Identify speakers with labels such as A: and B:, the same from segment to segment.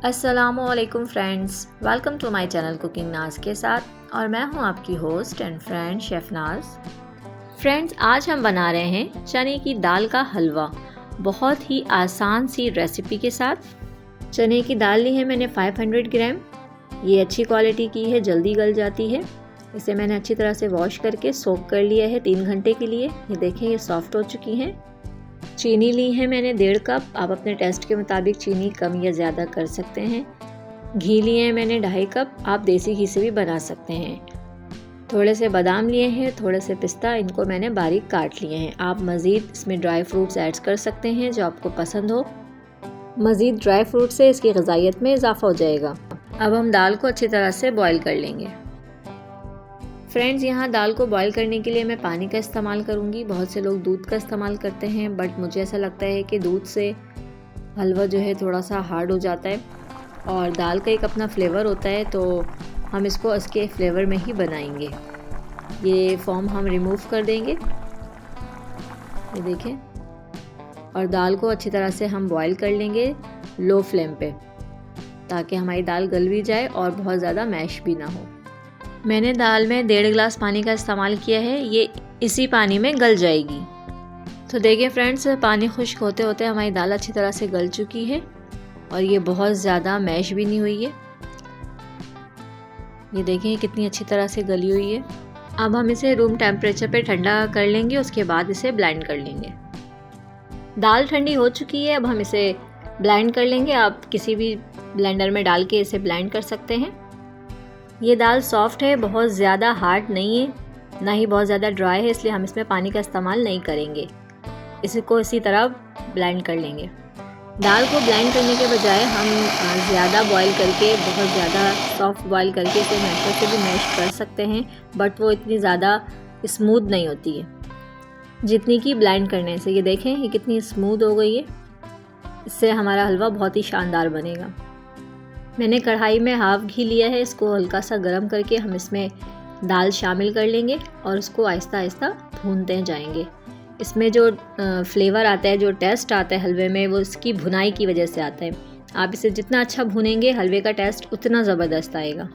A: अस्सलामुअलैकुम friends, welcome to my channel cooking Naz के साथ। और मैं हूं आपकी host and friend chef Naz. Friends, आज हम बना रहे हैं चने की दाल का हलवा, बहुत ही आसान सी रेसिपी के साथ। चने की दाल ली है मैंने 500 ग्राम। ये अच्छी क्वालिटी की है, जल्दी गल जाती है। इसे मैंने अच्छी तरह से वॉश करके सोक कर लिया है 3 घंटे के लिए। ये देखें, ये सॉफ्ट हो चुकी हैं। चीनी ली है मैंने 1.5 कप। आप अपने टेस्ट के मुताबिक चीनी कम या ज़्यादा कर सकते हैं। घी लिए हैं मैंने 2.5 कप। आप देसी घी से भी बना सकते हैं। थोड़े से बादाम लिए हैं, थोड़े से पिस्ता, इनको मैंने बारीक काट लिए हैं। आप मज़ीद इसमें ड्राई फ्रूट्स ऐड कर सकते हैं जो आपको पसंद हो। मज़ीद ड्राई फ्रूट से इसकी ग़िज़ाइयत में इजाफ़ा हो जाएगा। अब हम दाल को अच्छी तरह से बॉईल कर लेंगे। फ्रेंड्स, यहाँ दाल को बॉईल करने के लिए मैं पानी का इस्तेमाल करूँगी। बहुत से लोग दूध का इस्तेमाल करते हैं, बट मुझे ऐसा लगता है कि दूध से हलवा जो है थोड़ा सा हार्ड हो जाता है और दाल का एक अपना फ्लेवर होता है, तो हम इसको इसके फ्लेवर में ही बनाएंगे। ये फॉर्म हम रिमूव कर देंगे, ये देखें। और दाल को अच्छी तरह से हम बॉईल कर लेंगे लो फ्लेम पे, ताकि हमारी दाल गल भी जाए और बहुत ज़्यादा मैश भी ना हो। मैंने दाल में 1.5 गिलास पानी का इस्तेमाल किया है, ये इसी पानी में गल जाएगी। तो देखिए फ्रेंड्स, पानी खुश्क होते होते हमारी दाल अच्छी तरह से गल चुकी है और ये बहुत ज़्यादा मैश भी नहीं हुई है। ये देखें कितनी अच्छी तरह से गली हुई है। अब हम इसे रूम टेम्परेचर पे ठंडा कर लेंगे, उसके बाद इसे ब्लेंड कर लेंगे। दाल ठंडी हो चुकी है, अब हम इसे ब्लेंड कर लेंगे। आप किसी भी ब्लेंडर में डाल के इसे ब्लेंड कर सकते हैं। ये दाल सॉफ्ट है, बहुत ज़्यादा हार्ड नहीं है, ना ही बहुत ज़्यादा ड्राई है, इसलिए हम इसमें पानी का इस्तेमाल नहीं करेंगे। इसको इसी तरह ब्लेंड कर लेंगे। दाल को ब्लेंड करने के बजाय हम ज़्यादा बॉईल करके, बहुत ज़्यादा सॉफ्ट बॉईल करके इसे मैशर से भी मैश कर सकते हैं, बट वो इतनी ज़्यादा स्मूथ नहीं होती है जितनी कि ब्लेंड करने से। ये देखें, ये कितनी स्मूथ हो गई है। इससे हमारा हलवा बहुत ही शानदार बनेगा। मैंने कढ़ाई में हाफ घी लिया है, इसको हल्का सा गर्म करके हम इसमें दाल शामिल कर लेंगे और उसको आहिस्ता आहिस्ता भूनते जाएंगे। इसमें जो फ्लेवर आता है, जो टेस्ट आता है हलवे में, वो इसकी भुनाई की वजह से आता है। आप इसे जितना अच्छा भूनेंगे, हलवे का टेस्ट उतना ज़बरदस्त आएगा।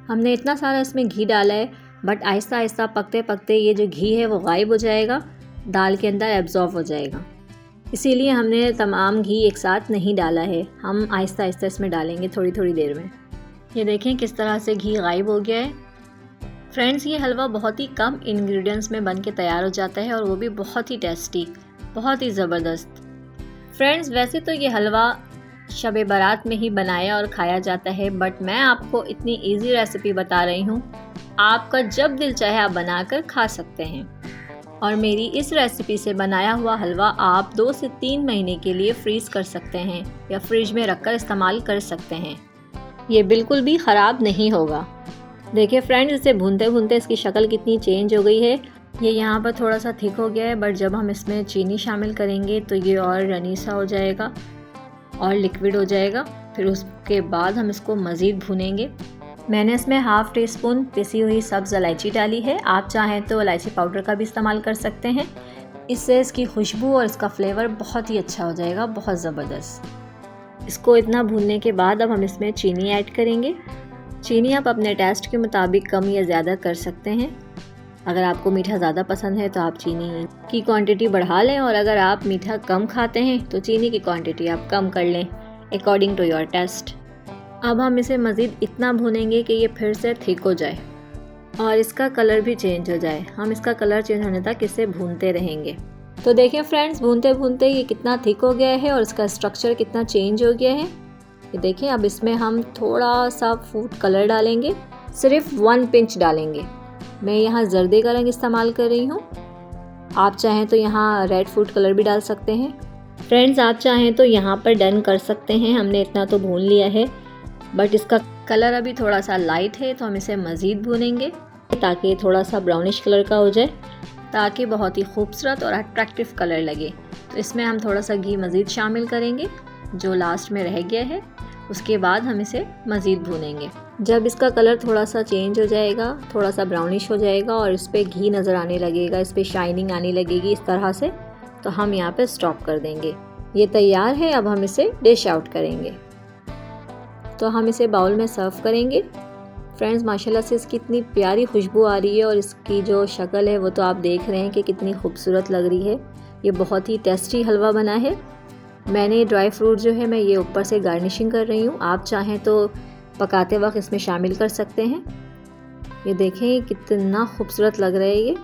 A: हमने इतना सारा इसमें घी डाला है, बट आहिस्ता आहिस्ता पकते पकते ये जो घी है वो गायब हो जाएगा, दाल के अंदर एब्जॉर्ब हो जाएगा। इसीलिए हमने तमाम घी एक साथ नहीं डाला है, हम आहिस्ता आहिस्ता इसमें डालेंगे थोड़ी थोड़ी देर में। ये देखें किस तरह से घी गायब हो गया है। फ्रेंड्स, ये हलवा बहुत ही कम इंग्रेडिएंट्स में बन के तैयार हो जाता है और वो भी बहुत ही टेस्टी, बहुत ही ज़बरदस्त। फ्रेंड्स, वैसे तो ये हलवा शब बारात में ही बनाया और खाया जाता है, बट मैं आपको इतनी ईजी रेसिपी बता रही हूँ, आपका जब दिल चाहे आप बनाकर खा सकते हैं। और मेरी इस रेसिपी से बनाया हुआ हलवा आप 2 से 3 महीने के लिए फ्रीज़ कर सकते हैं या फ्रिज में रखकर इस्तेमाल कर सकते हैं। ये बिल्कुल भी ख़राब नहीं होगा। देखिए फ्रेंड्स, इसे भूनते भूनते इसकी शक्ल कितनी चेंज हो गई है। ये यहाँ पर थोड़ा सा थिक हो गया है, बट जब हम इसमें चीनी शामिल करेंगे तो ये और रनी सा हो जाएगा और लिक्विड हो जाएगा। फिर उसके बाद हम इसको मज़ीद भूनेंगे। मैंने इसमें हाफ़ टी स्पून पिसी हुई सब्ज़ इलायची डाली है। आप चाहें तो इलायची पाउडर का भी इस्तेमाल कर सकते हैं। इससे इसकी खुशबू और इसका फ्लेवर बहुत ही अच्छा हो जाएगा, बहुत ज़बरदस्त। इसको इतना भूनने के बाद अब हम इसमें चीनी ऐड करेंगे। चीनी आप अपने टेस्ट के मुताबिक कम या ज़्यादा कर सकते हैं। अगर आपको मीठा ज़्यादा पसंद है तो आप चीनी की क्वांटिटी बढ़ा लें, और अगर आप मीठा कम खाते हैं तो चीनी की क्वांटिटी आप कम कर लें, अकॉर्डिंग टू योर टेस्ट। अब हम इसे मज़ीद इतना भूनेंगे कि ये फिर से थिक हो जाए और इसका कलर भी चेंज हो जाए। हम इसका कलर चेंज होने तक इसे भूनते रहेंगे। तो देखिए फ्रेंड्स, भूनते भूनते ये कितना थिक हो गया है और इसका स्ट्रक्चर कितना चेंज हो गया है। ये देखें, अब इसमें हम थोड़ा सा फूड कलर डालेंगे, सिर्फ 1 पिंच डालेंगे। मैं यहाँ जर्दे का रंग इस्तेमाल कर रही हूँ। आप चाहें तो यहाँ रेड फूड कलर भी डाल सकते हैं। फ्रेंड्स, आप चाहें तो यहाँ पर डन कर सकते हैं। हमने इतना तो भून लिया है, बट इसका कलर अभी थोड़ा सा लाइट है, तो हम इसे मज़ीद भूनेंगे ताकि थोड़ा सा ब्राउनिश कलर का हो जाए, ताकि बहुत ही खूबसूरत और अट्रैक्टिव कलर लगे। तो इसमें हम थोड़ा सा घी मज़ीद शामिल करेंगे जो लास्ट में रह गया है। उसके बाद हम इसे मज़ीद भूनेंगे। जब इसका कलर थोड़ा सा चेंज हो जाएगा, थोड़ा सा ब्राउनिश हो जाएगा और इस पर घी नज़र आने लगेगा, इस पर शाइनिंग आने लगेगी इस तरह से, तो हम यहाँ पे स्टॉप कर देंगे। ये तैयार है। अब हम इसे डिश आउट करेंगे। तो हम इसे बाउल में सर्व करेंगे। फ्रेंड्स, माशाल्लाह से इसकी इतनी प्यारी खुशबू आ रही है और इसकी जो शक्ल है वो तो आप देख रहे हैं कि कितनी खूबसूरत लग रही है। ये बहुत ही टेस्टी हलवा बना है। मैंने ड्राई फ्रूट जो है मैं ये ऊपर से गार्निशिंग कर रही हूँ। आप चाहें तो पकाते वक्त इसमें शामिल कर सकते हैं। ये देखें कितना खूबसूरत लग रहा है।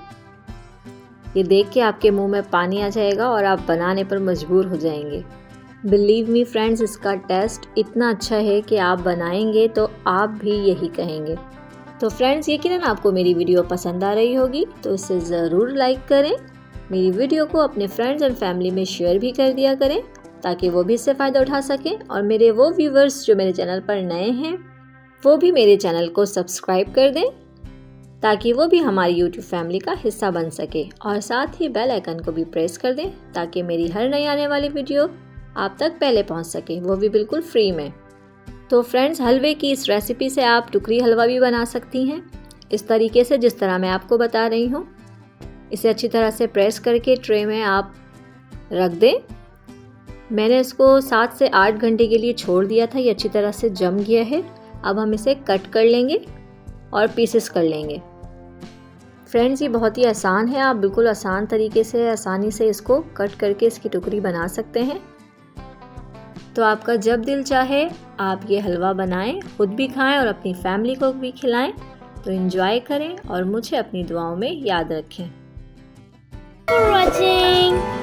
A: ये देख के आपके मुंह में पानी आ जाएगा और आप बनाने पर मजबूर हो जाएंगे। बिलीव मी फ्रेंड्स, इसका टेस्ट इतना अच्छा है कि आप बनाएंगे तो आप भी यही कहेंगे। तो फ्रेंड्स, यकीनन आपको मेरी वीडियो पसंद आ रही होगी, तो इसे ज़रूर लाइक करें। मेरी वीडियो को अपने फ्रेंड्स एंड फैमिली में शेयर भी कर दिया करें ताकि वो भी इससे फ़ायदा उठा सकें। और मेरे वो व्यूवर्स जो मेरे चैनल पर नए हैं वो भी मेरे चैनल को सब्सक्राइब कर दें ताकि वो भी हमारी YouTube फैमिली का हिस्सा बन सके। और साथ ही बेल आइकन को भी प्रेस कर दें ताकि मेरी हर नई आने वाली वीडियो आप तक पहले पहुंच सके, वो भी बिल्कुल फ्री में। तो फ्रेंड्स, हलवे की इस रेसिपी से आप टुकरी हलवा भी बना सकती हैं इस तरीके से जिस तरह मैं आपको बता रही हूँ। इसे अच्छी तरह से प्रेस करके ट्रे में आप रख दें। मैंने इसको 7 से 8 घंटे के लिए छोड़ दिया था। ये अच्छी तरह से जम गया है। अब हम इसे कट कर लेंगे और पीसेस कर लेंगे। फ्रेंड्स, ये बहुत ही आसान है। आप बिल्कुल आसान तरीके से आसानी से इसको कट करके इसकी टुकड़ी बना सकते हैं। तो आपका जब दिल चाहे आप ये हलवा बनाएं, खुद भी खाएं और अपनी फैमिली को भी खिलाएं। तो एंजॉय करें और मुझे अपनी दुआओं में याद रखें।
B: For watching.